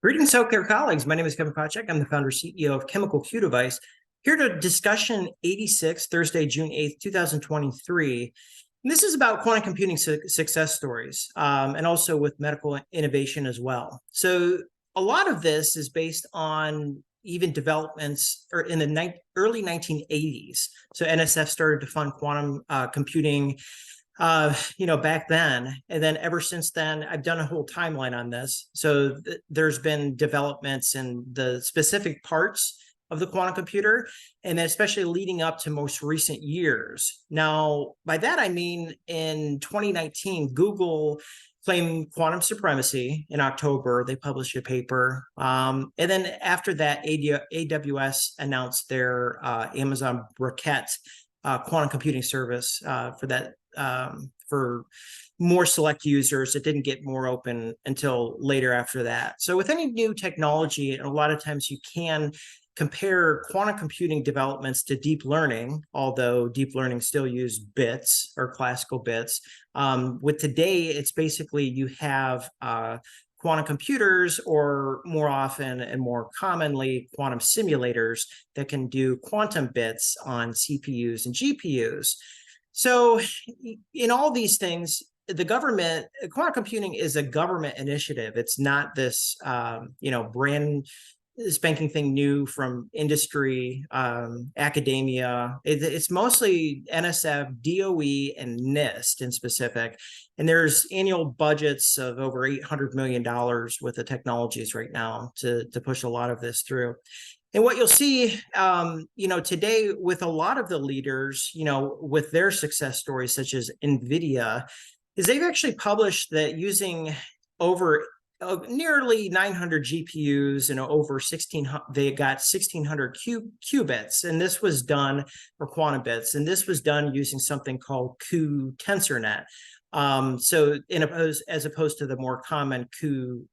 Greetings, healthcare colleagues. My name is Kevin Kowchak. I'm the founder and CEO of Chemical Q Device. Here to discussion 86, Thursday, June 8th, 2023. And this is about quantum computing success stories and also with medical innovation as well. So a lot of this is based on even developments or in the early 1980s. So NSF started to fund quantum computing back then. And then ever since then, I've done a whole timeline on this. So there's been developments in the specific parts of the quantum computer, and then especially leading up to most recent years. Now, by that, I mean, in 2019, Google claimed quantum supremacy in October. They published a paper. And then after that, AWS announced their Amazon Braket quantum computing service for that for more select users. It didn't get more open until later after that. So with any new technology, a lot of times you can compare quantum computing developments to deep learning, although deep learning still use bits or classical bits. With today, it's basically you have quantum computers, or more often and more commonly, quantum simulators that can do quantum bits on CPUs and GPUs. So in all these things, the government, quantum computing is a government initiative. It's not this, brand spanking thing new from industry, academia. It's mostly NSF, DOE, and NIST in specific. And there's annual budgets of over $800 million with the technologies right now to push a lot of this through. And what you'll see, today with a lot of the leaders, with their success stories, such as NVIDIA, is they've actually published that using over nearly 900 GPUs and over 1600, they got 1600 qubits, and this was done for quantum bits, and this was done using something called Q TensorNet. So as opposed to the more common Q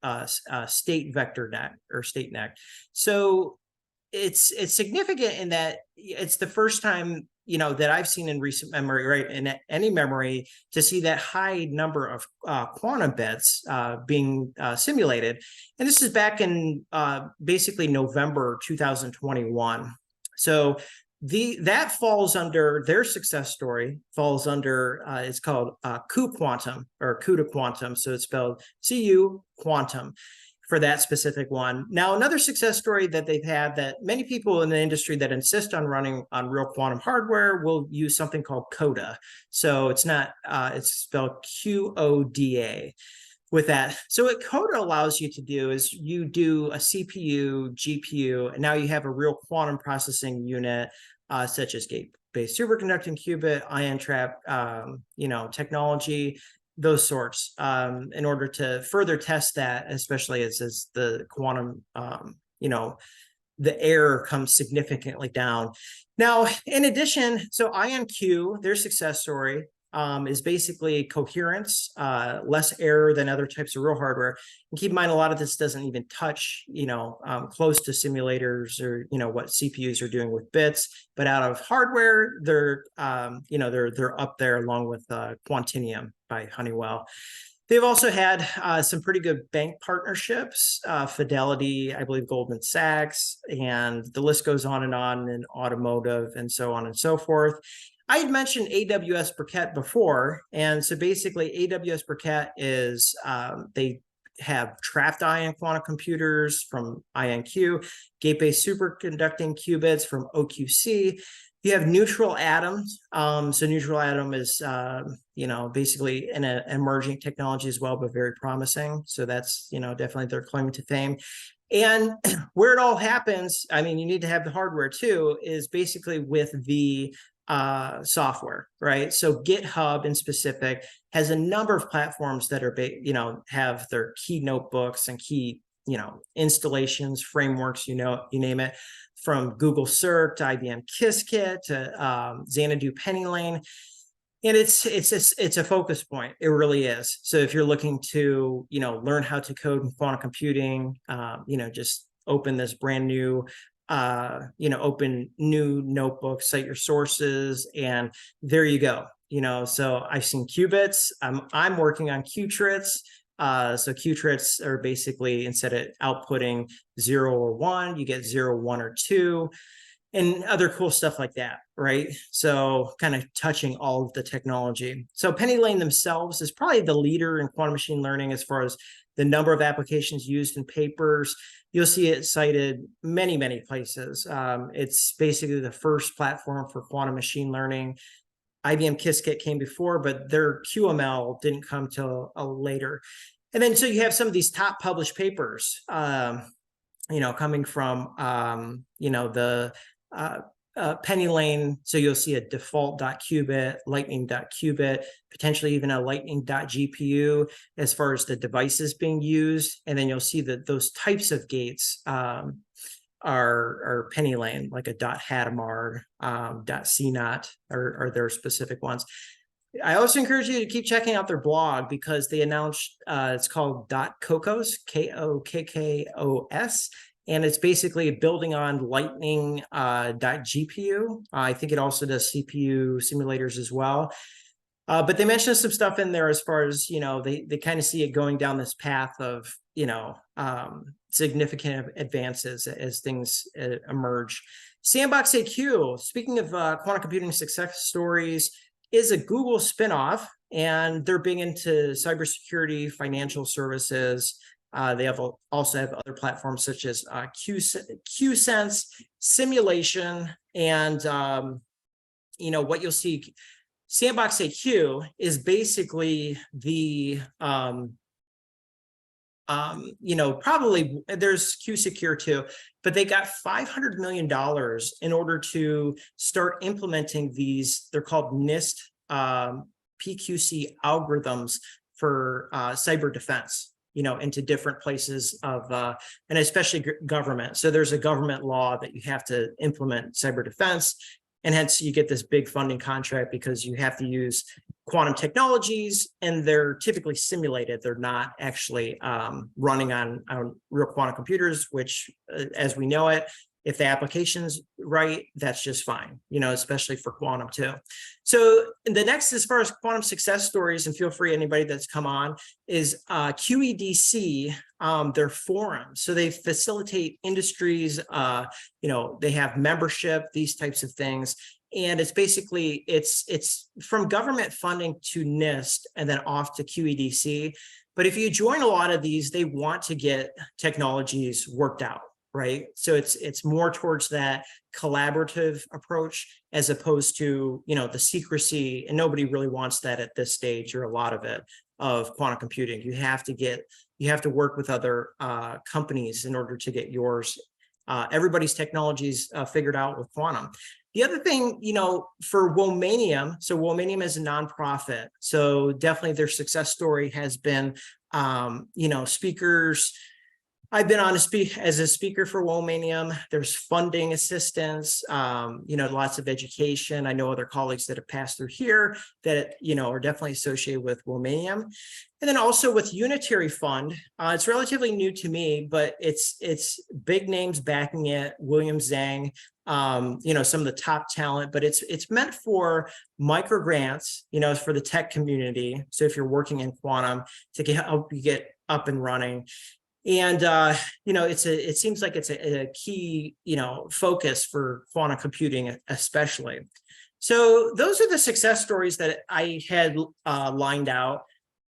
state vector net or state net. So it's significant in that it's the first time that I've seen in recent memory, right, in any memory, to see that high number of quantum bits being simulated. And this is back in basically November 2021. So that falls under their success story, falls under it's called Q quantum or Q to quantum. So it's spelled CU quantum for that specific one. Now, another success story that they've had that many people in the industry that insist on running on real quantum hardware will use something called CODA. So it's not, it's spelled QODA with that. So what CODA allows you to do is you do a CPU, GPU, and now you have a real quantum processing unit, such as gate-based superconducting qubit, ion trap, technology, those sorts, in order to further test that, especially as the quantum, the error comes significantly down. Now, in addition, so IonQ, their success story is basically coherence, less error than other types of real hardware. And keep in mind, a lot of this doesn't even touch, close to simulators or, what CPUs are doing with bits, but out of hardware, they're up there along with Quantinium by Honeywell. They've also had some pretty good bank partnerships, Fidelity, I believe Goldman Sachs, and the list goes on in automotive and so on and so forth. I had mentioned AWS Braket before, and so basically AWS Braket is they have trapped ion quantum computers from IonQ, gate-based superconducting qubits from OQC. You have neutral atoms. So neutral atom is, basically an emerging technology as well, but very promising. So that's, definitely their claim to fame. And where it all happens, I mean, you need to have the hardware too, is basically with the software, right? So GitHub in specific has a number of platforms that are, have their key notebooks and key, installations, frameworks, you name it, from Google Circ to IBM Qiskit to Xanadu PennyLane. And it's a focus point. It really is. So if you're looking to, learn how to code in quantum computing, just open this brand new open new notebook, cite your sources, and there you go. So I've seen qubits. I'm working on qtrits. So qubits are basically, instead of outputting 0 or 1, you get 0, 1, or 2, and other cool stuff like that, right? So kind of touching all of the technology. So Penny Lane themselves is probably the leader in quantum machine learning as far as the number of applications used in papers. You'll see it cited many, many places. It's basically the first platform for quantum machine learning. IBM Qiskit came before, but their QML didn't come till later. And then so you have some of these top published papers, coming from, the Penny Lane. So you'll see a default.qubit, lightning.qubit, potentially even a lightning.gpu as far as the devices being used. And then you'll see that those types of gates are Penny Lane, like a .hadamard, .cnot are their specific ones. I also encourage you to keep checking out their blog because they announced it's called .kokkos, Kokkos, and it's basically building on Lightning .gpu. I think it also does CPU simulators as well. But they mentioned some stuff in there as far as, they kind of see it going down this path of, significant advances as things emerge. Sandbox AQ, speaking of quantum computing success stories, is a Google spinoff, and they're big into cybersecurity, financial services. They also have other platforms such as QSense, simulation, and what you'll see. Sandbox AQ is basically the probably there's QSecure too, but they got $500 million in order to start implementing these. They're called NIST PQC algorithms for cyber defense, into different places of, and especially government. So there's a government law that you have to implement cyber defense. And hence you get this big funding contract because you have to use quantum technologies, and they're typically simulated. They're not actually running on real quantum computers, which, as we know it, if the application's right, that's just fine, especially for quantum too. So the next, as far as quantum success stories, and feel free, anybody that's come on, is QEDC, their forum. So they facilitate industries, they have membership, these types of things. And it's basically, it's from government funding to NIST and then off to QEDC. But if you join a lot of these, they want to get technologies worked out, right? So it's more towards that collaborative approach as opposed to, the secrecy, and nobody really wants that at this stage, or a lot of it, of quantum computing. You have to work with other companies in order to get yours. Everybody's technologies figured out with quantum. The other thing, for Womanium, so Womanium is a nonprofit. So definitely their success story has been, speakers. I've been on as a speaker for Womanium. There's funding assistance, lots of education. I know other colleagues that have passed through here that, are definitely associated with Womanium. And then also with Unitary Fund, it's relatively new to me, but it's big names backing it. William Zhang, some of the top talent, but it's meant for micro grants, for the tech community. So if you're working in quantum, to help you get up and running. And, it seems like it's a key, focus for quantum computing, especially. So those are the success stories that I had lined out.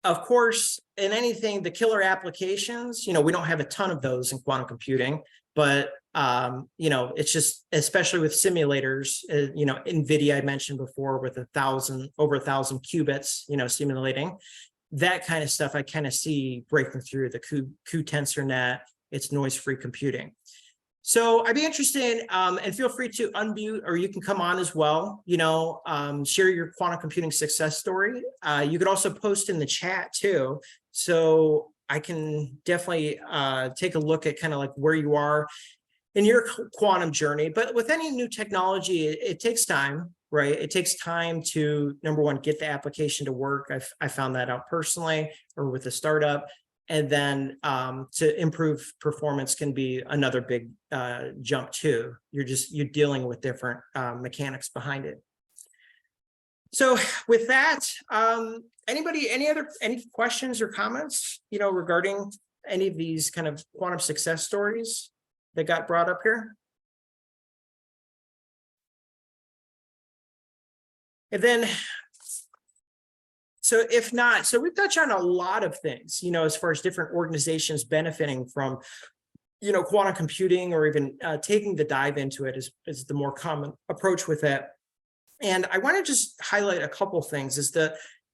Of course, in anything, the killer applications, we don't have a ton of those in quantum computing, but, it's just, especially with simulators, NVIDIA, I mentioned before, with over 1,000 qubits, simulating. That kind of stuff I kind of see breaking through the Q-tensor net. It's noise-free computing. So I'd be interested, and feel free to unmute, or you can come on as well, share your quantum computing success story. You could also post in the chat too. So I can definitely take a look at kind of like where you are in your quantum journey. But with any new technology, it takes time. Right. It takes time to, number one, get the application to work. I found that out personally, or with a startup. And then to improve performance can be another big jump too. You're dealing with different mechanics behind it. So with that, any questions or comments, regarding any of these kind of quantum success stories that got brought up here? And then, so if not, so we've touched on a lot of things, as far as different organizations benefiting from, quantum computing, or even taking the dive into it is the more common approach with it. And I want to just highlight a couple things.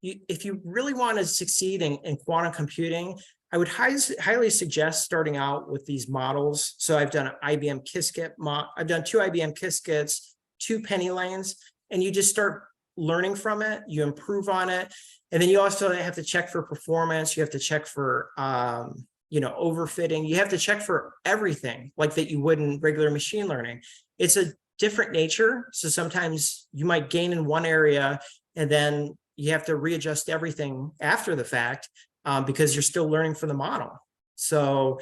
If you really want to succeed in quantum computing, I would highly suggest starting out with these models. So I've done an IBM Qiskit I've done 2 IBM Qiskits, 2 penny lanes, and you just start learning from it. You improve on it, and then you also have to check for performance. You have to check for overfitting. You have to check for everything like that you would in regular machine learning. It's a different nature. So sometimes you might gain in one area and then you have to readjust everything after the fact because you're still learning from the model. So,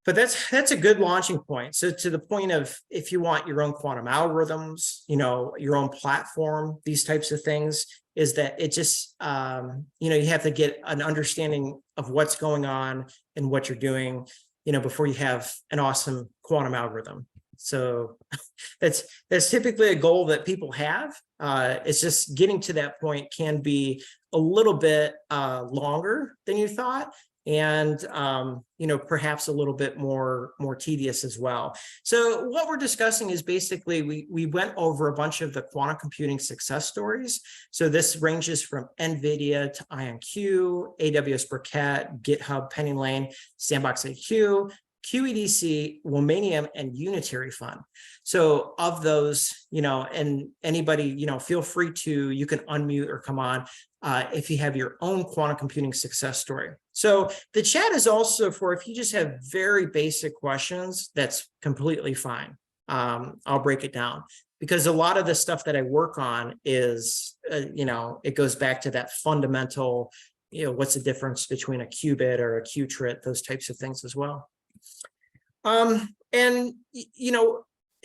but that's a good launching point. So to the point of, if you want your own quantum algorithms, your own platform, these types of things, is that it just, you have to get an understanding of what's going on and what you're doing, before you have an awesome quantum algorithm. So that's typically a goal that people have. It's just getting to that point can be a little bit longer than you thought, and perhaps a little bit more tedious as well. So what we're discussing is basically we went over a bunch of the quantum computing success stories. So this ranges from NVIDIA to IonQ, AWS Briquette, GitHub, Penny Lane, Sandbox IQ, QEDC, Womanium, and Unitary Fund. So of those, and anybody, feel free to, you can unmute or come on if you have your own quantum computing success story. So the chat is also for, if you just have very basic questions, that's completely fine. I'll break it down, because a lot of the stuff that I work on is, it goes back to that fundamental, what's the difference between a qubit or a qubit, those types of things as well. And,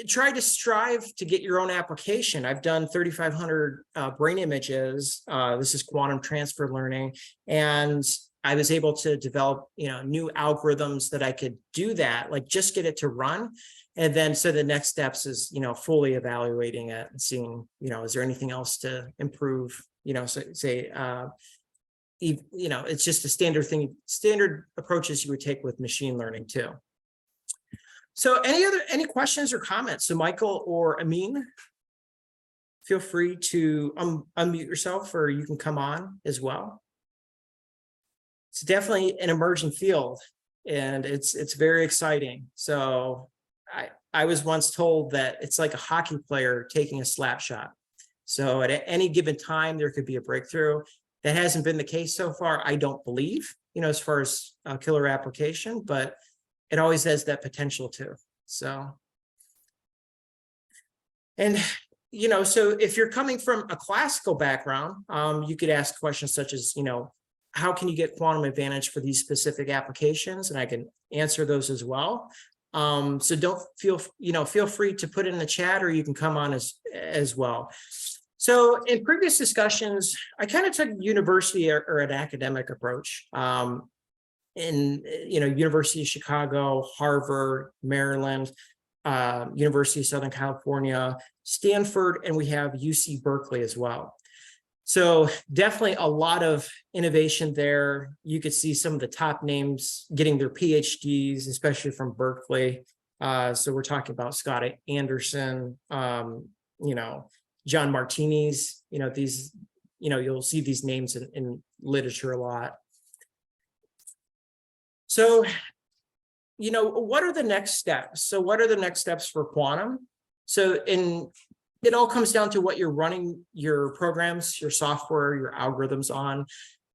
try to strive to get your own application. I've done 3,500 brain images. This is quantum transfer learning. And I was able to develop, new algorithms that I could do that, like just get it to run. And then, so the next steps is, fully evaluating it and seeing, is there anything else to improve, it's just a standard approaches you would take with machine learning too. So any questions or comments? So Michael or Amin, feel free to unmute yourself, or you can come on as well. It's definitely an emerging field, and it's very exciting. So I was once told that it's like a hockey player taking a slap shot. So at any given time, there could be a breakthrough. That hasn't been the case so far, I don't believe, as far as a killer application, but it always has that potential too. So, and, so if you're coming from a classical background, you could ask questions such as, how can you get quantum advantage for these specific applications? And I can answer those as well. So don't feel free to put it in the chat, or you can come on as well. So in previous discussions, I kind of took university or an academic approach. In University of Chicago, Harvard, Maryland, University of Southern California, Stanford, and we have UC Berkeley as well. So definitely a lot of innovation there. You could see some of the top names getting their PhDs, especially from Berkeley. So we're talking about Scott Anderson, John Martinis, these, you'll see these names in literature a lot. So, what are the next steps? So what are the next steps for quantum? So it all comes down to what you're running your programs, your software, your algorithms on.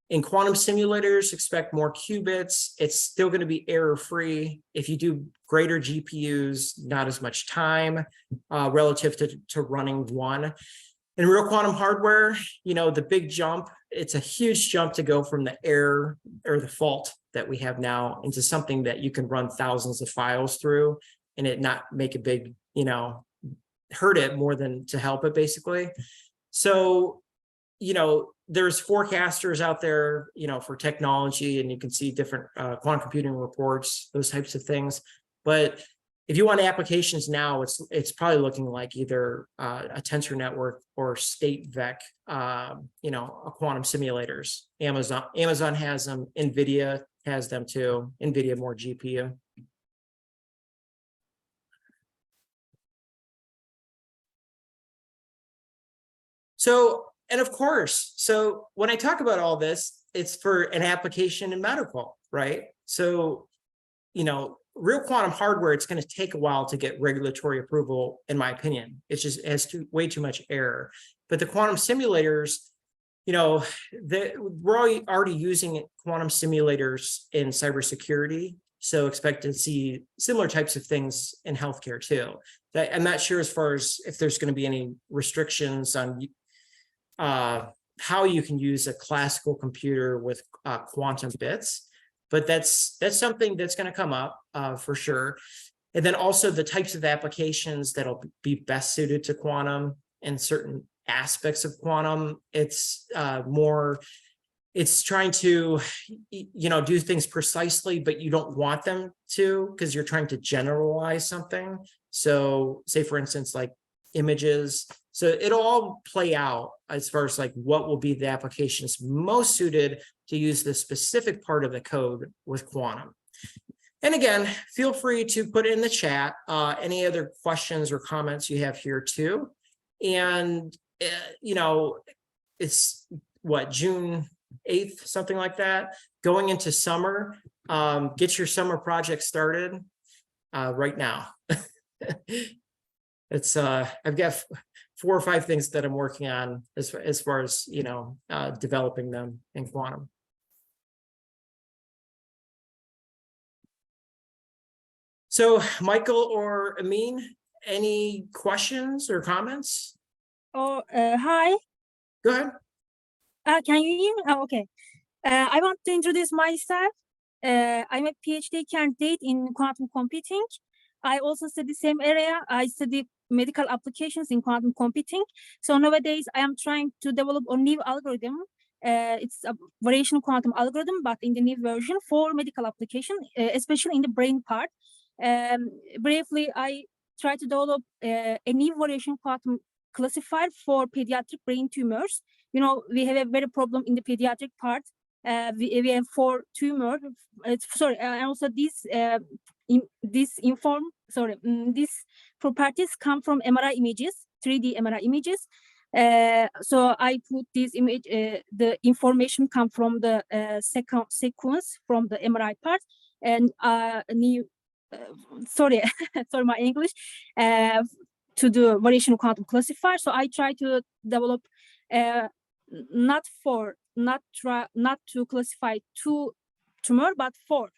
In quantum simulators, expect more qubits. It's still going to be error-free. If you do greater GPUs, not as much time relative to running one. In real quantum hardware, the big jump, it's a huge jump to go from the error or the fault that we have now into something that you can run thousands of files through and it not make a big, hurt it more than to help it, basically. So there's forecasters out there, for technology, and you can see different quantum computing reports, those types of things. But if you want applications now, it's probably looking like either a tensor network or state vec, quantum simulators. Amazon has them. NVIDIA has them too. NVIDIA more GPU. So, and of course, so when I talk about all this, it's for an application in medical, right? So, real quantum hardware, it's going to take a while to get regulatory approval, in my opinion. It has way too much error. But the quantum simulators, we're already using quantum simulators in cybersecurity. So expect to see similar types of things in healthcare too. I'm not sure as far as if there's going to be any restrictions on how you can use a classical computer with quantum bits. But that's something that's going to come up for sure. And then also the types of applications that'll be best suited to quantum and certain aspects of quantum. It's trying to, do things precisely, but you don't want them to because you're trying to generalize something. So say, for instance, like images. So it'll all play out as far as like what will be the applications most suited to use the specific part of the code with quantum. And again, feel free to put in the chat any other questions or comments you have here too. And, it's what, June 8th, something like that, going into summer. Get your summer project started right now. It's I've got 4 or 5 things that I'm working on as far as developing them in quantum. So Michael or Amin, any questions or comments? Oh, hi. Go ahead. Can you hear me? Oh, okay. I want to introduce myself. I'm a PhD candidate in quantum computing. I also study the same area. I study medical applications in quantum computing. So nowadays I am trying to develop a new algorithm. It's a variation quantum algorithm, but in the new version for medical application, especially in the brain part. Briefly, I try to develop a new variation quantum classifier for pediatric brain tumors. We have a very problem in the pediatric part. We have 4 tumors. And also these properties come from MRI images, 3D MRI images. So I put this image, the information come from the sequence from the MRI part, and sorry my English, to do variation quantum classifier. So I try to develop not to classify 2 tumor, but 4.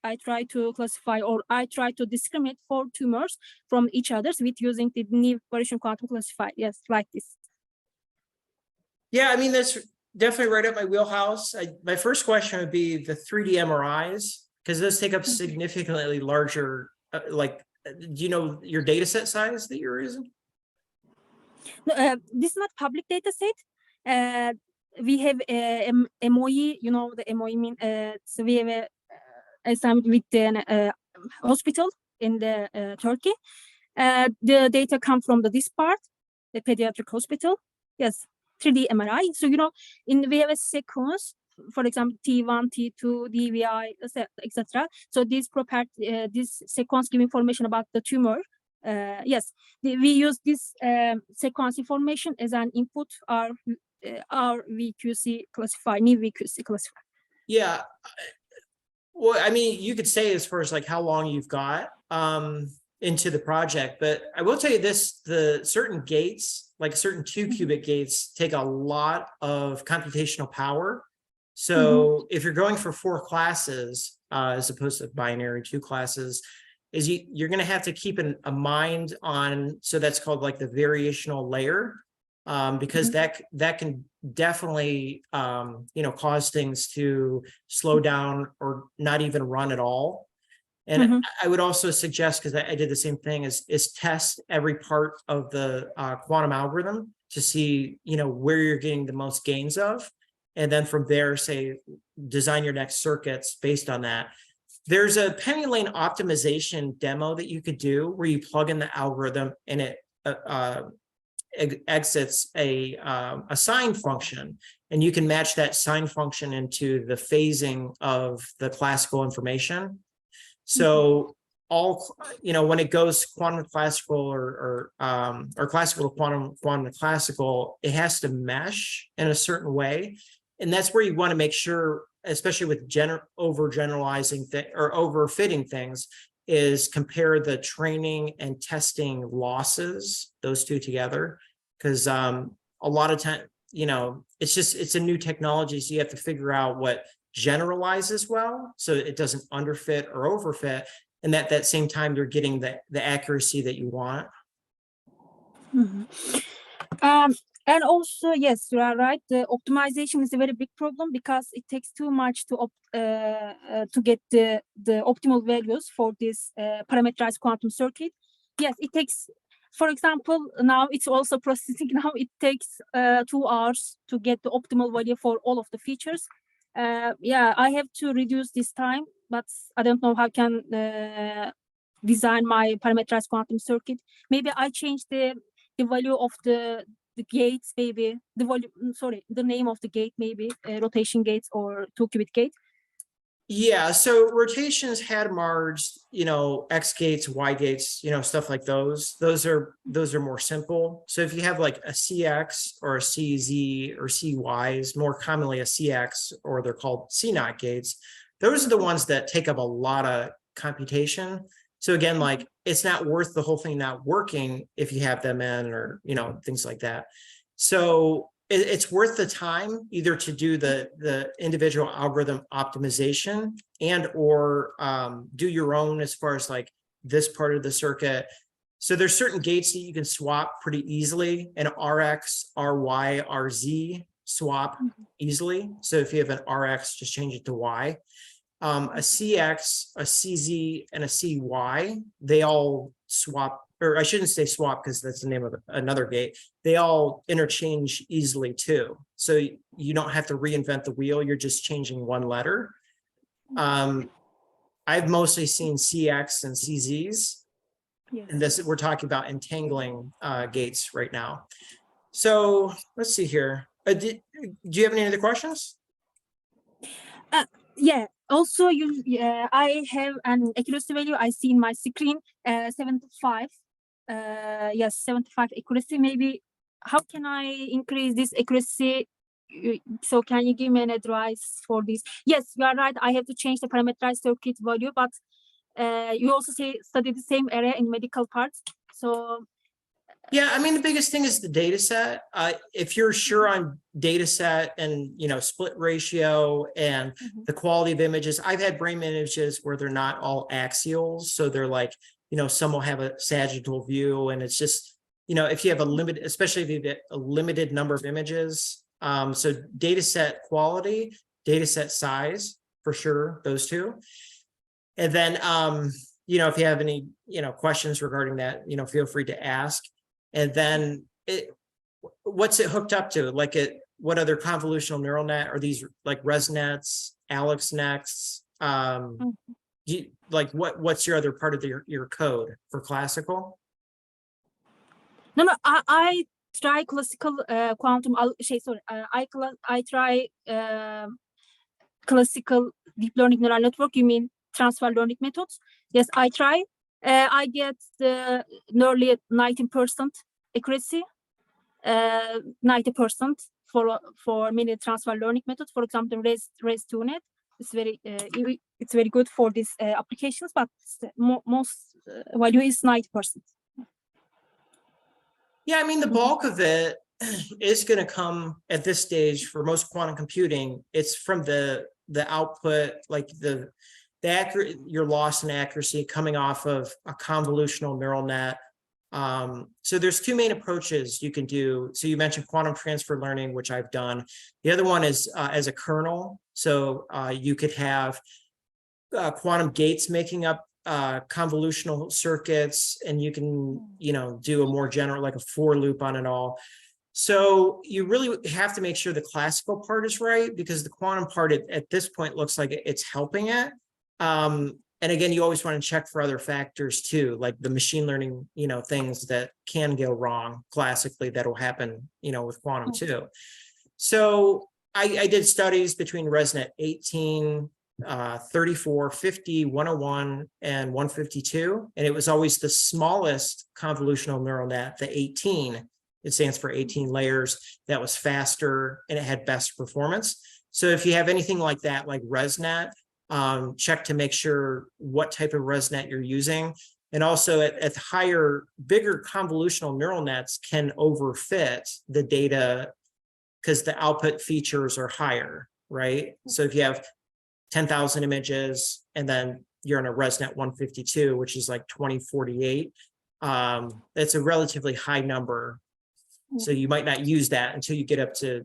I try to classify, or I try to discriminate 4 tumors from each other with using the new variation quantum classifier. Yes, like this. Yeah, I mean, that's definitely right up my wheelhouse. My first question would be the 3D MRIs, because those take up significantly larger, do you know your data set size that you're using? No, this is not public data set. We have a MOE, the MOE mean, so we have a assignment with the hospital in the Turkey. The data come from this part, the pediatric hospital. Yes, 3D MRI. So, we have a sequence, for example, T1, T2, DVI, etc. So this sequence give information about the tumor. Yes, we use this sequence information as an input, our VQC classifier, new VQC classifier. Yeah. Well, I mean, you could say as far as like how long you've got into the project, but I will tell you this, the certain gates, like certain 2-qubit gates, take a lot of computational power. So if you're going for 4 classes, as opposed to binary 2 classes, you're going to have to keep a mind on, so that's called like the variational layer, because that can definitely, cause things to slow down or not even run at all. And I would also suggest, because I did the same thing, is test every part of the quantum algorithm to see, where you're getting the most gains of. And then from there, say, design your next circuits based on that. There's a penny lane optimization demo that you could do where you plug in the algorithm and it exits a sine function, and you can match that sine function into the phasing of the classical information. So when it goes quantum classical or classical to quantum to classical, it has to mesh in a certain way. And that's where you want to make sure, especially with overgeneralizing or overfitting things, is compare the training and testing losses, those two together. Because a lot of time, it's a new technology. So you have to figure out what generalizes well, so it doesn't underfit or overfit. And at that same time, you're getting the accuracy that you want. And also, yes, you are right. The optimization is a very big problem because it takes too much to get the optimal values for this parameterized quantum circuit. Yes, it takes, for example, now it's also processing. Now it takes 2 hours to get the optimal value for all of the features. Yeah, I have to reduce this time, but I don't know how I can design my parameterized quantum circuit. Maybe I change the value of the gates, maybe the name of the gate, maybe rotation gates or 2-qubit gate. Yeah, so rotations had merged, X gates, Y gates, stuff like those. Those are more simple. So if you have like a CX or a CZ or CYs, more commonly a CX, or they're called C0 gates, those are the ones that take up a lot of computation. So again, like, it's not worth the whole thing not working if you have them in, or, things like that. So it's worth the time either to do the individual algorithm optimization and or do your own as far as like this part of the circuit. So there's certain gates that you can swap pretty easily, and RX, RY, RZ swap easily. So if you have an RX, just change it to Y. A CX, a CZ, and a CY, they all swap, or I shouldn't say swap because that's the name of another gate. They all interchange easily too. So you don't have to reinvent the wheel. You're just changing one letter. I've mostly seen CX and CZs. Yes. And we're talking about entangling gates right now. So let's see here. Do you have any other questions? Yeah. Also, I have an accuracy value I see in my screen, 75. Yes, 75 accuracy. Maybe how can I increase this accuracy? So can you give me an advice for this? Yes, you are right. I have to change the parameterized circuit value, but you also study the same area in medical parts. So yeah, I mean, the biggest thing is the data set. If you're sure on data set and, split ratio and the quality of images, I've had brain images where they're not all axials. So they're like, some will have a sagittal view, and it's just, if you have especially if you get a limited number of images. So data set quality, data set size, for sure, those two. And then, if you have any, questions regarding that, feel free to ask. And then what's it hooked up to? Like what other convolutional neural net are these, like ResNets, AlexNets? What's your other part of your code for classical? No, I try classical quantum. I try classical deep learning neural network. You mean transfer learning methods? Yes, I try. I get the nearly 90% accuracy, 90% for many transfer learning methods. For example, Res2net. It's very good for these applications, but most value is 90%. Yeah, I mean, the bulk of it is going to come at this stage for most quantum computing. It's from the output, like your loss in accuracy coming off of a convolutional neural net. So there's two main approaches you can do. So you mentioned quantum transfer learning, which I've done. The other one is as a kernel. So you could have quantum gates making up convolutional circuits, and you can, do a more general, like a for loop on it all. So you really have to make sure the classical part is right, because the quantum part at this point looks like it's helping it. And again, you always want to check for other factors too, like the machine learning, things that can go wrong classically that'll happen, with quantum too. So I did studies between ResNet 18, 34, 50, 101, and 152. And it was always the smallest convolutional neural net, the 18. It stands for 18 layers. That was faster and it had best performance. So if you have anything like that, like ResNet, check to make sure what type of ResNet you're using. And also at higher, bigger convolutional neural nets can overfit the data because the output features are higher, right? So if you have 10,000 images and then you're in a ResNet 152, which is like 2048, that's a relatively high number. So you might not use that until you get up to,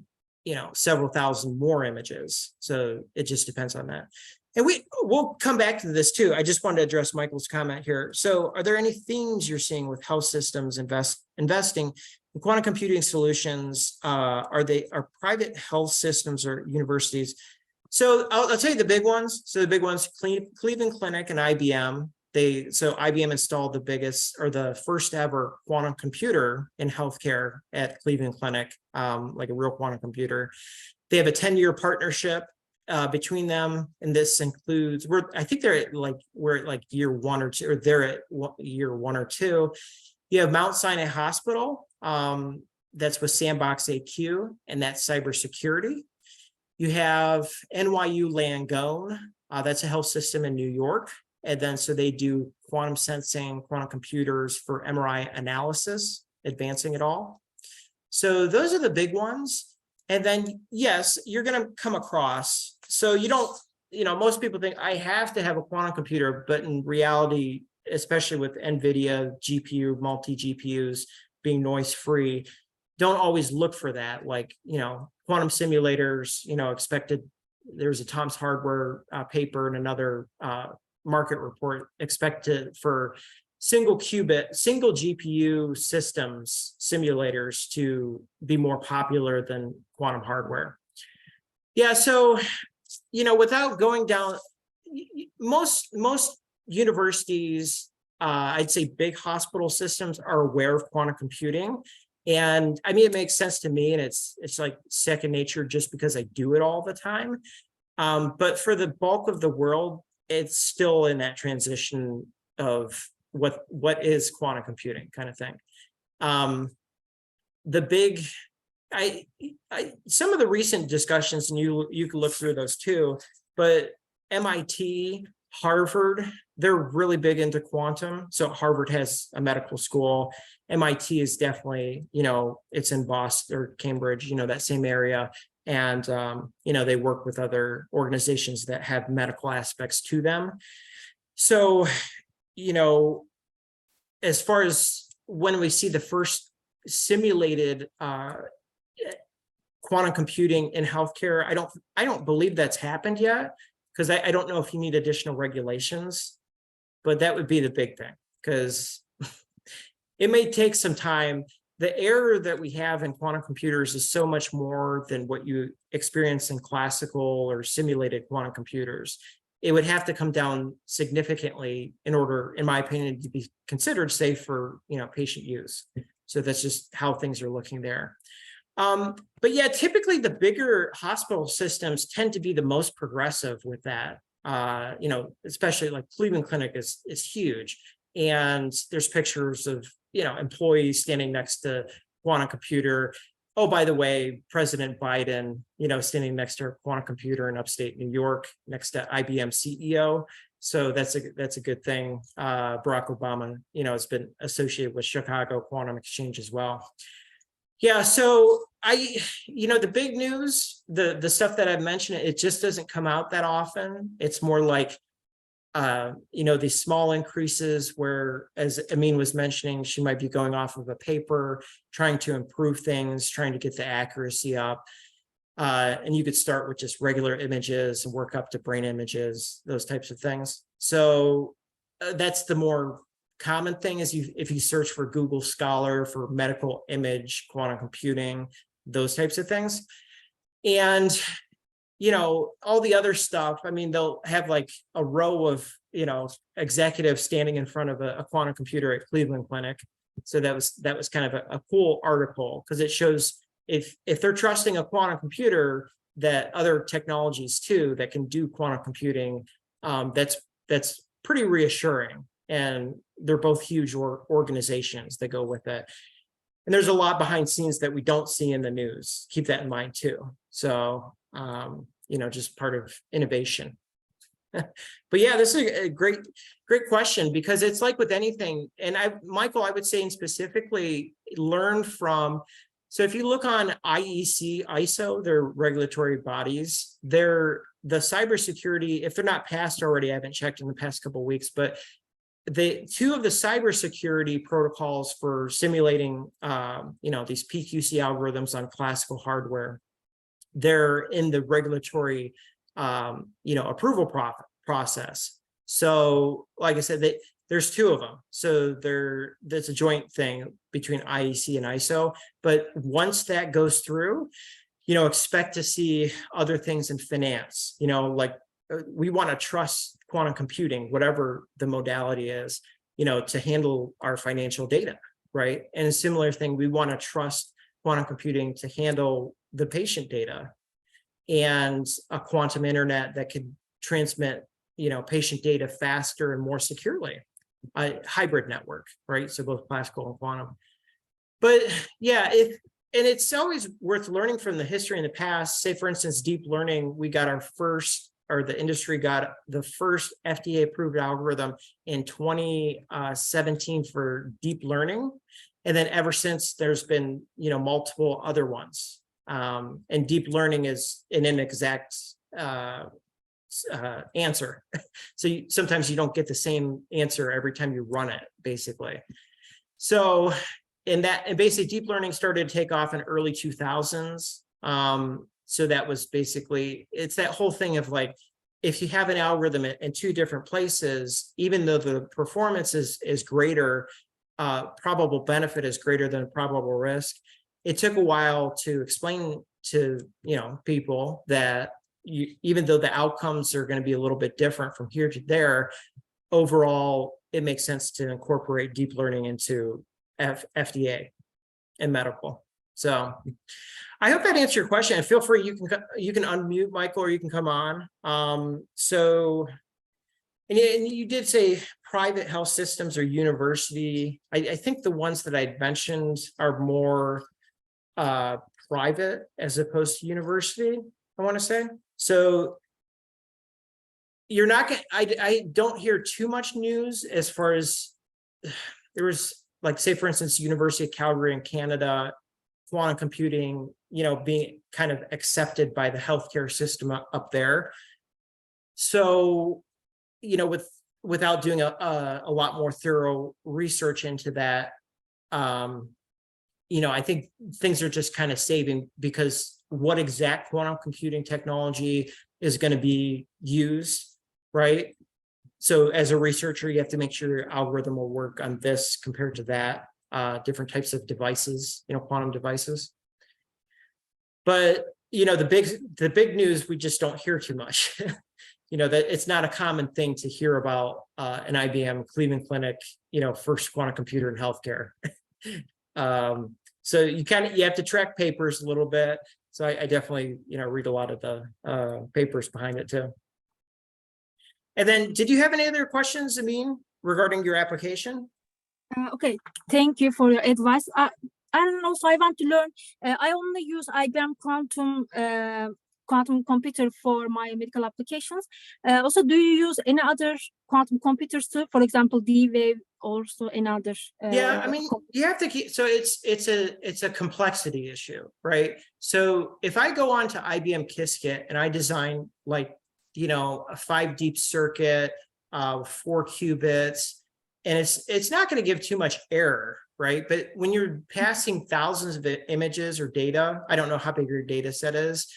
several thousand more images. So it just depends on that. And we'll come back to this too. I just wanted to address Michael's comment here. So are there any themes you're seeing with health systems investing in quantum computing solutions? Are private health systems or universities? So I'll tell you the big ones. So the big ones, Cleveland Clinic and IBM. So IBM installed the biggest or the first ever quantum computer in healthcare at Cleveland Clinic, like a real quantum computer. They have a 10-year partnership between them, and this includes we're at year 1 or 2, or they're at year 1 or 2. You have Mount Sinai Hospital, that's with Sandbox AQ, and that's cybersecurity. You have NYU Langone, that's a health system in New York. And then so they do quantum sensing, quantum computers for MRI analysis, advancing it all. So those are the big ones. And then, yes, you're going to come across. So you don't, most people think I have to have a quantum computer, but in reality, especially with NVIDIA, GPU, multi-GPUs being noise free, don't always look for that. Like, quantum simulators, expected, there's a Tom's Hardware paper and another market report expected for single qubit, single GPU systems simulators to be more popular than quantum hardware. Yeah, so, without going down, most universities, I'd say big hospital systems are aware of quantum computing. And I mean, it makes sense to me, and it's like second nature just because I do it all the time. But for the bulk of the world, it's still in that transition of what is quantum computing kind of thing. Some of the recent discussions, and you can look through those too, but MIT, Harvard, they're really big into quantum. So Harvard has a medical school. MIT is definitely, it's in Boston or Cambridge, that same area. And, they work with other organizations that have medical aspects to them. So, as far as when we see the first simulated quantum computing in healthcare, I don't believe that's happened yet, because I don't know if you need additional regulations, but that would be the big thing, because it may take some time. The error that we have in quantum computers is so much more than what you experience in classical or simulated quantum computers. It would have to come down significantly in order, in my opinion, to be considered safe for patient use. So that's just how things are looking there. But yeah, typically the bigger hospital systems tend to be the most progressive with that. Especially like Cleveland Clinic is huge, and there's pictures of employees standing next to quantum computer. Oh, by the way, President Biden, standing next to a quantum computer in upstate New York, next to IBM CEO. So that's a good thing. Barack Obama, has been associated with Chicago Quantum Exchange as well. Yeah, so the big news, the stuff that I've mentioned, it just doesn't come out that often. It's more like, these small increases where, as Amin was mentioning, she might be going off of a paper, trying to improve things, trying to get the accuracy up. And you could start with just regular images and work up to brain images, those types of things. So that's the more common thing is if you search for Google Scholar for medical image, quantum computing, those types of things. And, you know, all the other stuff, I mean, they'll have like a row of, you know, executives standing in front of a quantum computer at Cleveland Clinic. So that was kind of a cool article, because it shows if they're trusting a quantum computer, that other technologies too that can do quantum computing, that's pretty reassuring. And they're both huge organizations that go with it. And there's a lot behind scenes that we don't see in the news. Keep that in mind too. So, you know, just part of innovation. But yeah, this is a great question, because it's like with anything. And Michael, I would say, and specifically learn from, so if you look on IEC, ISO, their regulatory bodies, the cybersecurity, if they're not passed already, I haven't checked in the past couple of weeks, but two of the cybersecurity protocols for simulating, you know, these PQC algorithms on classical hardware, they're in the regulatory, you know, approval process. So, like I said, there's two of them. So that's a joint thing between IEC and ISO. But once that goes through, you know, expect to see other things in finance. You know, like we want to trust quantum computing, whatever the modality is, you know, to handle our financial data, right? And a similar thing, we want to trust quantum computing to handle the patient data, and a quantum internet that could transmit, you know, patient data faster and more securely. A hybrid network, right? So both classical and quantum. But yeah, and it's always worth learning from the history in the past. Say, for instance, deep learning, we got our first, or the industry got the first FDA approved algorithm in 2017 for deep learning. And then ever since, there's been, you know, multiple other ones. And deep learning is an inexact answer. So sometimes you don't get the same answer every time you run it, basically. So and basically deep learning started to take off in early 2000s. So that was basically, it's that whole thing of like, if you have an algorithm in two different places, even though the performance is greater, probable benefit is greater than probable risk. It took a while to explain to, you know, people that even though the outcomes are going to be a little bit different from here to there, overall, it makes sense to incorporate deep learning into FDA and medical. So I hope that answered your question. And feel free, you can unmute, Michael, or you can come on. And you did say private health systems or university. I think the ones that I mentioned are more private as opposed to university, I want to say. So you're not going, I don't hear too much news as far as there was, like, say, for instance, University of Calgary in Canada, quantum computing, you know, being kind of accepted by the healthcare system up there. So, you know, without doing a lot more thorough research into that, you know, I think things are just kind of saving, because what exact quantum computing technology is going to be used, right? So as a researcher, you have to make sure your algorithm will work on this compared to that, different types of devices, you know, quantum devices. But, you know, the big news, we just don't hear too much. You know, that it's not a common thing to hear about an IBM Cleveland Clinic, you know, first quantum computer in healthcare. So you have to track papers a little bit. So I definitely, you know, read a lot of the papers behind it too. And then, did you have any other questions, Amin, regarding your application? Okay, thank you for your advice. And also, I want to learn. I only use IBM quantum computer for my medical applications. Also, do you use any other quantum computers too? For example, D-Wave, also another. Yeah, I mean, you have to keep. So it's a complexity issue, right? So if I go on to IBM Qiskit and I design, like, you know, a 5 deep circuit, 4 qubits, and it's not going to give too much error, right? But when you're passing thousands of images or data, I don't know how big your data set is,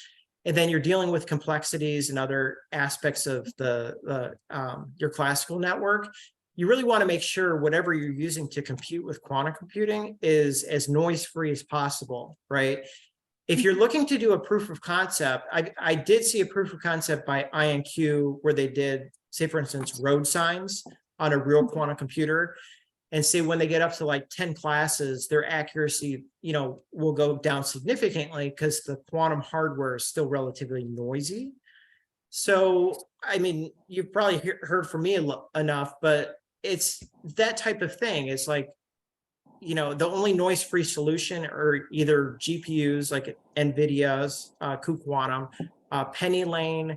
and then you're dealing with complexities and other aspects of your classical network, you really want to make sure whatever you're using to compute with quantum computing is as noise-free as possible, right? If you're looking to do a proof of concept, I did see a proof of concept by INQ where they did, say, for instance, road signs on a real quantum computer, and say when they get up to like 10 classes, their accuracy, will go down significantly because the quantum hardware is still relatively noisy. So, I mean, you've probably heard from me enough, but it's that type of thing. It's like, the only noise-free solution are either GPUs like NVIDIA's cuQuantum, Penny Lane,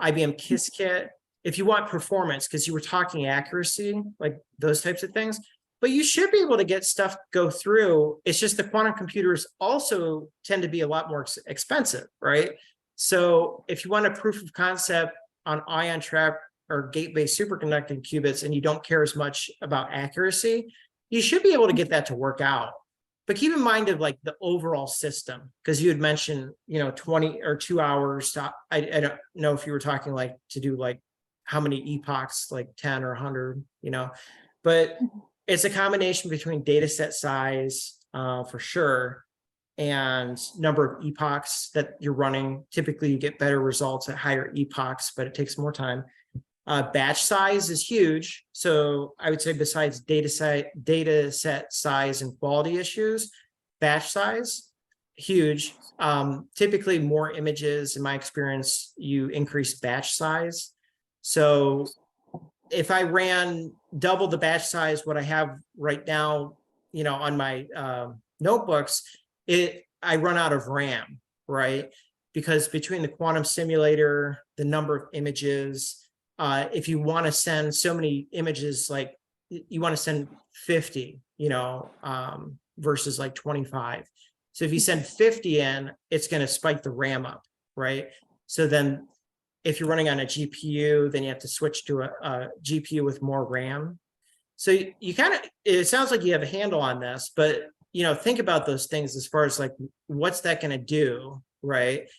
IBM Qiskit. If you want performance, because you were talking accuracy, like those types of things, but you should be able to get stuff go through. It's just the quantum computers also tend to be a lot more expensive, right? So if you want a proof of concept on ion trap or gate-based superconducting qubits and you don't care as much about accuracy, you should be able to get that to work out. But keep in mind of like the overall system, because you had mentioned, 20 or 2 hours. I don't know if you were talking like to do like how many epochs, like 10 or 100, but it's a combination between data set size for sure and number of epochs that you're running. Typically you get better results at higher epochs, but it takes more time. Batch size is huge. So I would say besides data set size and quality issues, batch size, huge. Typically more images, in my experience, you increase batch size. So if I ran double the batch size, what I have right now, on my notebooks, I run out of RAM, right? Because between the quantum simulator, the number of images, if you want to send so many images, like you want to send 50, versus like 25. So if you send 50 in, it's going to spike the RAM up, right? So then if you're running on a GPU, then you have to switch to a GPU with more RAM. So you it sounds like you have a handle on this, but, think about those things as far as like, what's that going to do, right?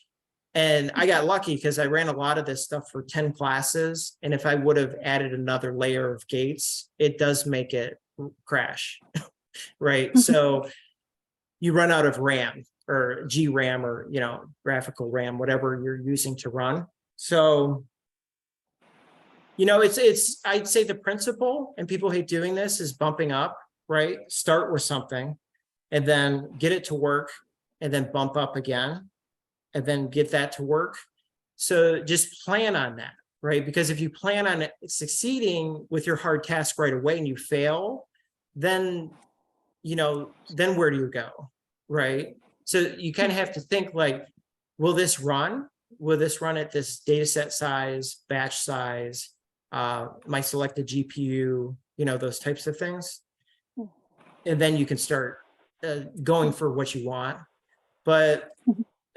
And I got lucky because I ran a lot of this stuff for 10 classes. And if I would have added another layer of gates, it does make it crash, right? So you run out of RAM or GRAM or, graphical RAM, whatever you're using to run. So, I'd say the principle, and people hate doing this, is bumping up, right? Start with something and then get it to work and then bump up again and then get that to work. So just plan on that, right? Because if you plan on it succeeding with your hard task right away and you fail, then, then where do you go, right? So you kind of have to think like, will this run? Will this run at this data set size, batch size, my selected GPU, those types of things? And then you can start going for what you want. But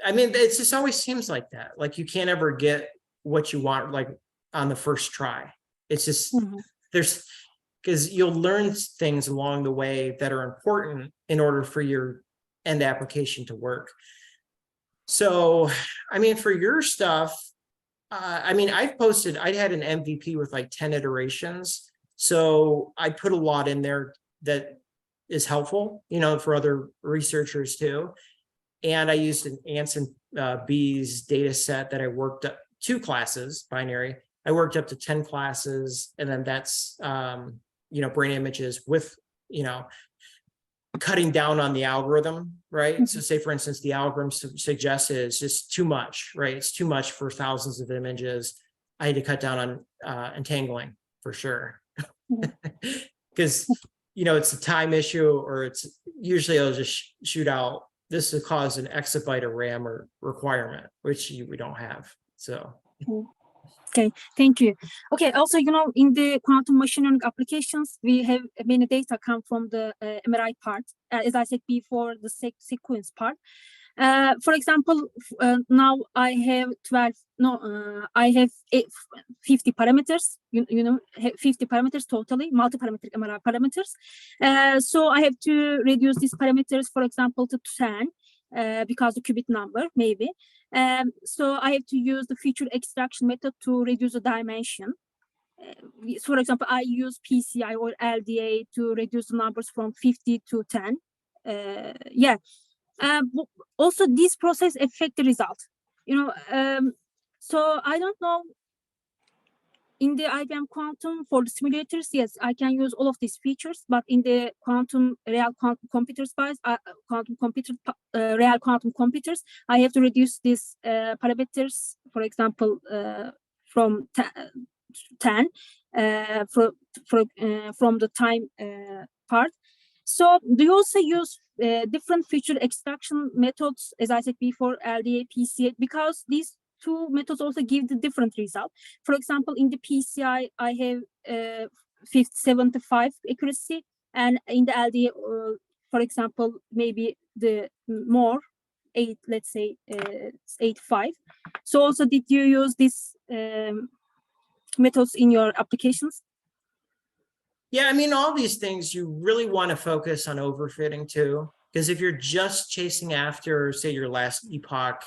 I mean, it just always seems like that. Like you can't ever get what you want, like on the first try. It's just, because you'll learn things along the way that are important in order for your end application to work. So, I mean, for your stuff, I had an MVP with like 10 iterations. So I put a lot in there that is helpful, for other researchers too. And I used an Anson Bees data set that I worked up 2 classes, binary. I worked up to 10 classes, and then that's, brain images with, cutting down on the algorithm, right? So say, for instance, the algorithm suggested it's just too much, right? It's too much for thousands of images. I had to cut down on entangling for sure. Because, it's a time issue, or it's usually I'll just shoot out, this will cause an exabyte of RAM or requirement, which we don't have. So. Okay, thank you. Okay, also, in the quantum machine learning applications, we have many data come from the MRI part, as I said before, the sequence part. For example, now I have 50 parameters, 50 parameters totally, multi-parametric MRI parameters. So I have to reduce these parameters, for example, to 10, because the qubit number, maybe. So I have to use the feature extraction method to reduce the dimension. for example, I use PCI or LDA to reduce the numbers from 50 to 10. Yeah. Also, this process affect the result. So I don't know. In the IBM Quantum for the simulators, yes, I can use all of these features, but in the real quantum computer space, real quantum computers, I have to reduce these parameters, for example, from 10 from the time part. So do you also use different feature extraction methods, as I said before, LDA, PCA, because these two methods also give the different result. For example, in the PCI, I have 75 accuracy, and in the LDA, for example, maybe the more 8, let's say 85. So also, did you use these methods in your applications? Yeah, I mean, all these things you really want to focus on overfitting too, because if you're just chasing after, say, your last epoch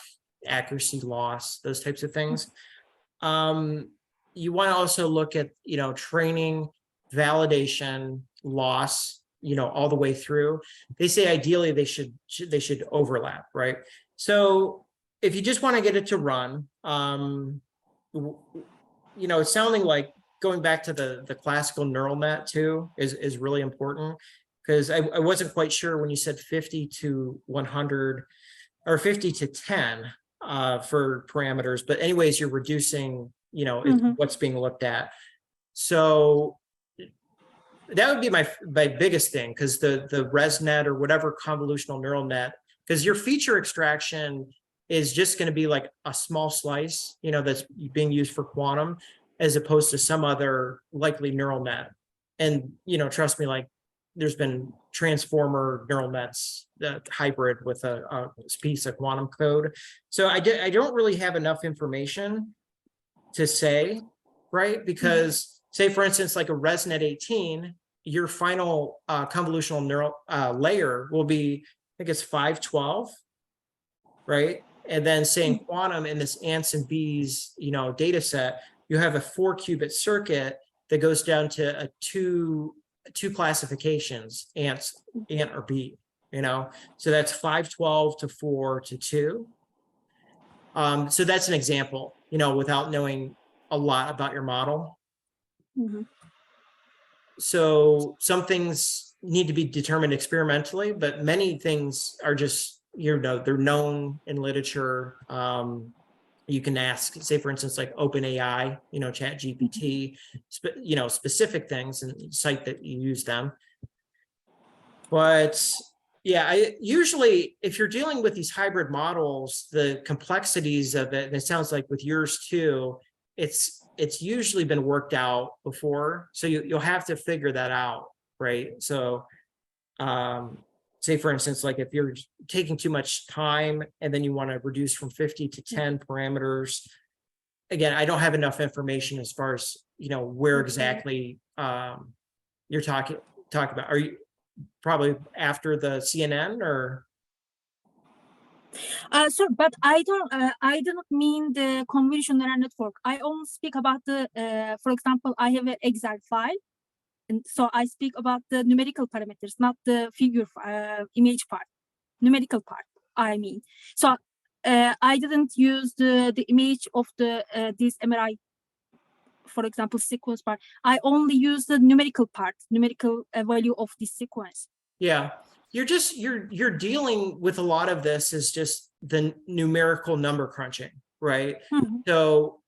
accuracy loss, those types of things, you want to also look at, training, validation, loss, all the way through. They say ideally they should overlap, right? So if you just want to get it to run, it's sounding like going back to the classical neural net too is really important, because I wasn't quite sure when you said 50 to 100 or 50 to 10 for parameters, but anyways, you're reducing, what's being looked at. So that would be my biggest thing, because the ResNet or whatever convolutional neural net, because your feature extraction is just going to be like a small slice, that's being used for quantum, as opposed to some other likely neural net. And, trust me, like there's been transformer neural nets hybrid with a piece of quantum code. So I don't really have enough information to say, right? Because say, for instance, like a ResNet 18, your final convolutional neural layer will be, I think it's 512, right? And then saying quantum in this ants and bees, data set, you have a 4-qubit circuit that goes down to a two classifications, ant or bee, so that's 512 to 4 to 2. So that's an example, without knowing a lot about your model. So some things need to be determined experimentally, but many things are just, they're known in literature. You can ask, say, for instance, like OpenAI, Chat GPT, specific things, and cite that you use them. But yeah, usually if you're dealing with these hybrid models, the complexities of it, and it sounds like with yours too, it's usually been worked out before. So you'll have to figure that out, right? So say, for instance, like if you're taking too much time and then you want to reduce from 50 to 10 parameters, again, I don't have enough information as far as, where exactly you're talking about. Are you probably after the CNN or? Sir, but I don't mean the convolutional neural network. I only speak about the, for example, I have an Excel file. And so I speak about the numerical parameters, not the figure image part, numerical part, I mean. So I didn't use the image of this MRI, for example, sequence part. I only use the numerical part, numerical value of this sequence. Yeah, you're dealing with a lot of this is just the numerical number crunching, right? So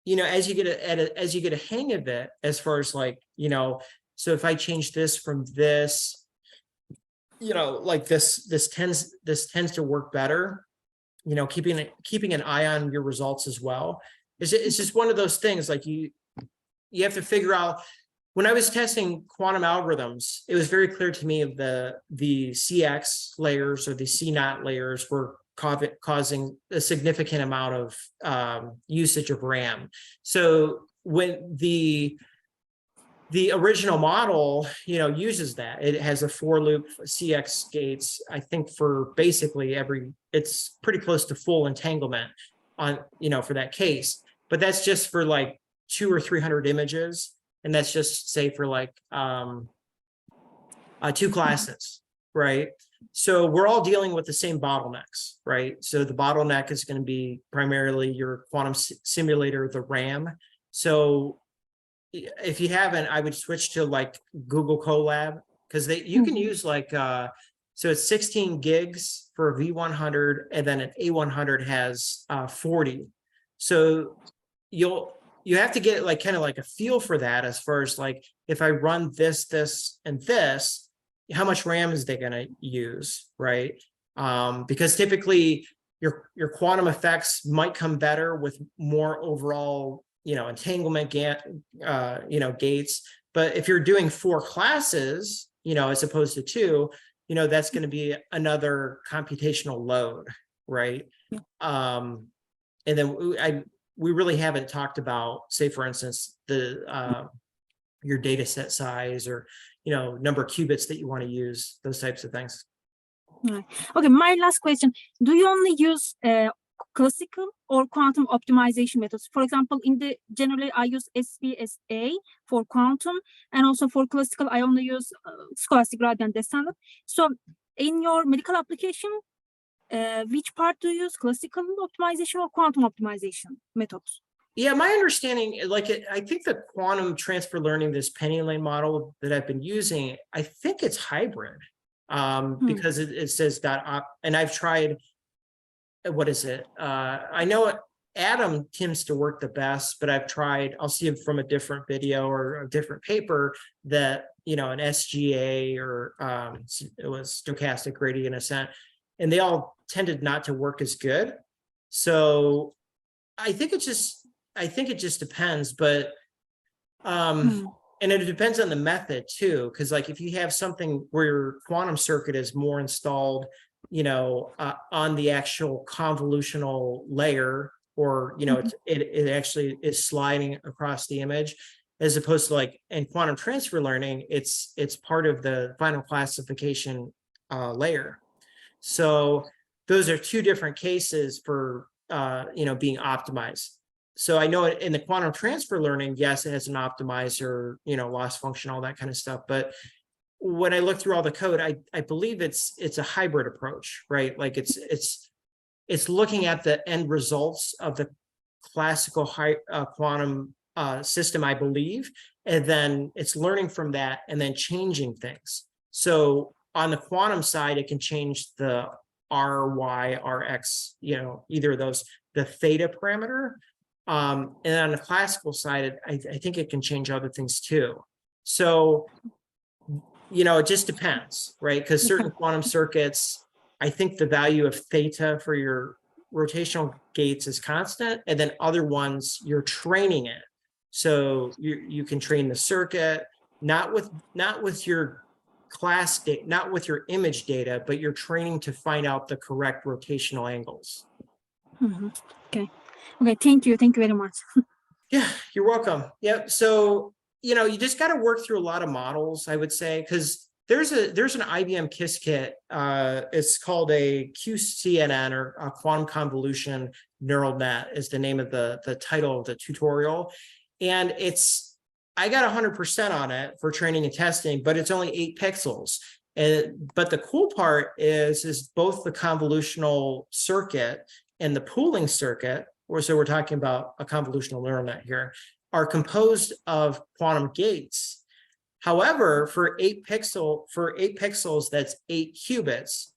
as you get a hang of it, as far as like, so if I change this from this, like this tends to work better, keeping an eye on your results as well. It's just one of those things, like you have to figure out. When I was testing quantum algorithms, it was very clear to me the CX layers or the C0 layers were causing a significant amount of usage of RAM. So when the original model, uses that, it has a for loop CX gates, I think for basically it's pretty close to full entanglement on, for that case, but that's just for like 200 or 300 images, and that's just say for like 2 classes, right? So we're all dealing with the same bottlenecks, right? So the bottleneck is going to be primarily your quantum simulator, the RAM. So if you haven't, I would switch to like Google Colab, because you can use like so it's 16 gigs for a V100, and then an A100 has 40. So you have to get like kind of like a feel for that, as far as like, if I run this, and this, how much RAM is they going to use, right? Because typically your quantum effects might come better with more overall, entanglement gates. But if you're doing 4 classes, as opposed to 2, that's going to be another computational load, right? And then we really haven't talked about, say, for instance, your data set size, or number of qubits that you want to use, those types of things. Right. Okay, my last question: do you only use classical or quantum optimization methods? For example, generally I use SPSA for quantum, and also for classical I only use scholastic gradient descendant. So in your medical application, which part do you use, classical optimization or quantum optimization methods? Yeah, my understanding, I think the quantum transfer learning, this penny lane model that I've been using, I think it's hybrid, because it says and I've tried, what is it? I know Atom tends to work the best, but I'll see it from a different video or a different paper that, an SGA or it was stochastic gradient ascent, and they all tended not to work as good. So I think it just depends, but and it depends on the method too, because like if you have something where your quantum circuit is more installed, on the actual convolutional layer, or it actually is sliding across the image, as opposed to like in quantum transfer learning, it's part of the final classification layer. So those are 2 different cases for being optimized. So I know in the quantum transfer learning, yes, it has an optimizer, loss function, all that kind of stuff. But when I look through all the code, I believe it's a hybrid approach, right? Like it's looking at the end results of the classical quantum system, I believe, and then it's learning from that and then changing things. So on the quantum side, it can change the R, Y, RX, either of those, the theta parameter. And on the classical side, I think it can change other things too. So, it just depends, right? Because certain quantum circuits, I think the value of theta for your rotational gates is constant, and then other ones you're training it. So you can train the circuit, not with your class data, not with your image data, but you're training to find out the correct rotational angles. Okay, thank you very much. Yeah, you're welcome. Yep. So you just got to work through a lot of models, I would say, because there's an IBM Qiskit. It's called a QCNN, or a quantum convolution neural net is the name of the title of the tutorial. And I got 100% on it for training and testing, but it's only 8 pixels. But the cool part is both the convolutional circuit and the pooling circuit, so we're talking about a convolutional neural net here, are composed of quantum gates. However, for 8 pixels, that's 8 qubits.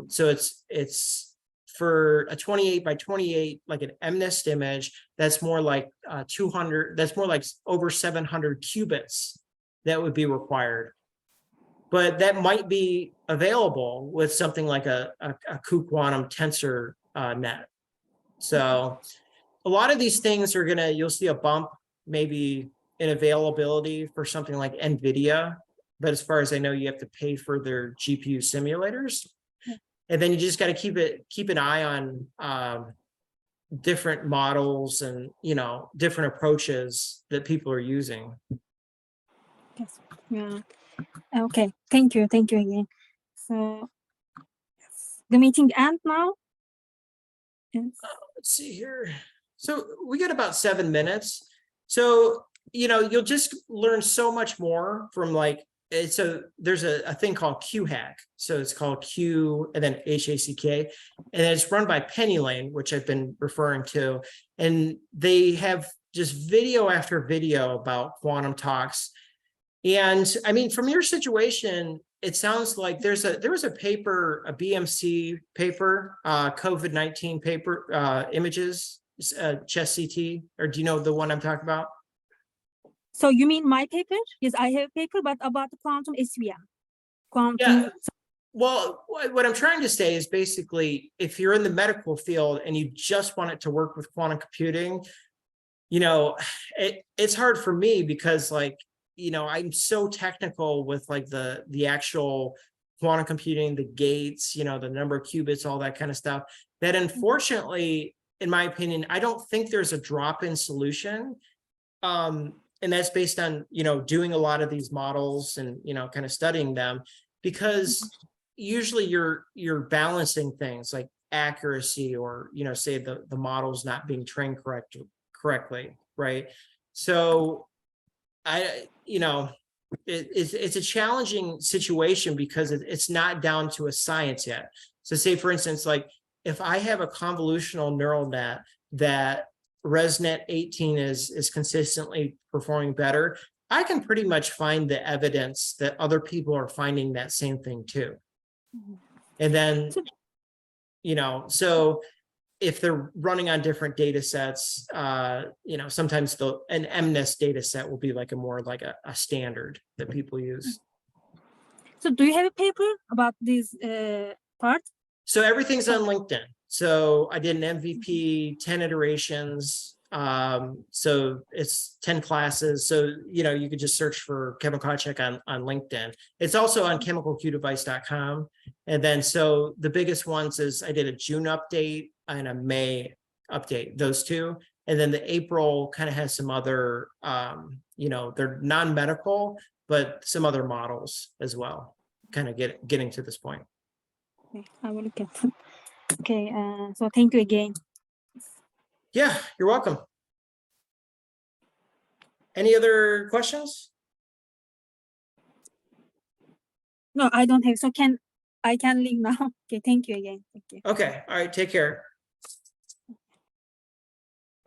So it's for a 28 by 28, like an MNIST image, that's more like 200. That's more like over 700 qubits that would be required. But that might be available with something like a cuQuantum tensor net. So a lot of these things you'll see a bump maybe in availability for something like NVIDIA, but as far as I know, you have to pay for their GPU simulators. And then you just got to keep an eye on different models and different approaches that people are using. Yes. Yeah. Okay. Thank you again. So the meeting ends now. Yes. Let's see here. So we got about 7 minutes. So, you'll just learn so much more from like, so there's a thing called QHack. So it's called Q and then HACK, and it's run by Penny Lane, which I've been referring to. And they have just video after video about quantum talks. And I mean, from your situation, it sounds like there was a paper, a BMC paper, COVID-19 paper, images, chest CT, or do you know the one I'm talking about? So you mean my paper? Yes, I have a paper, but about the quantum SVM. Quantum. Yeah. Well, what I'm trying to say is basically, if you're in the medical field and you just want it to work with quantum computing, it's hard for me because like, I'm so technical with like the actual quantum computing, the gates, the number of qubits, all that kind of stuff, that unfortunately, in my opinion, I don't think there's a drop-in solution. And that's based on, doing a lot of these models and, kind of studying them, because usually you're balancing things like accuracy or, say the model's not being trained correctly, right? So it's a challenging situation because it's not down to a science yet. So say, for instance, like if I have a convolutional neural net that ResNet 18 is consistently performing better, I can pretty much find the evidence that other people are finding that same thing too. And then, so if they're running on different data sets, sometimes an MNIST data set will be like a standard that people use. So do you have a paper about this part? So everything's on LinkedIn. So I did an MVP, 10 iterations. So it's 10 classes. So, you could just search for Kevin Krawczyk on LinkedIn. It's also on chemicalqdevice.com. And then, so the biggest ones is I did a June update and a May update, those two. And then the April kind of has some other, they're non-medical, but some other models as well, kind of getting to this point. Okay, I will look at them. Okay, so thank you again. Yeah, you're welcome. Any other questions? No, I don't have. So I can leave now. Okay, thank you again. Thank you. Okay, all right, take care.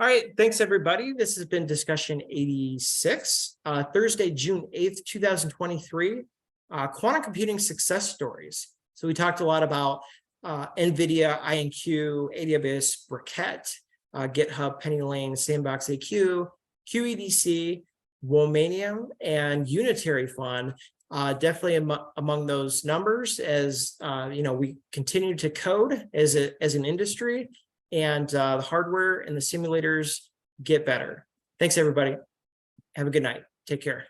All right, thanks everybody. This has been discussion 86, Thursday, June 8th, 2023, quantum computing success stories. So we talked a lot about NVIDIA, IonQ, AWS, Briquette, GitHub, Penny Lane, Sandbox AQ, QEDC, Womanium, and Unitary Fund. Definitely among those numbers as we continue to code as an industry, and the hardware and the simulators get better. Thanks, everybody. Have a good night. Take care.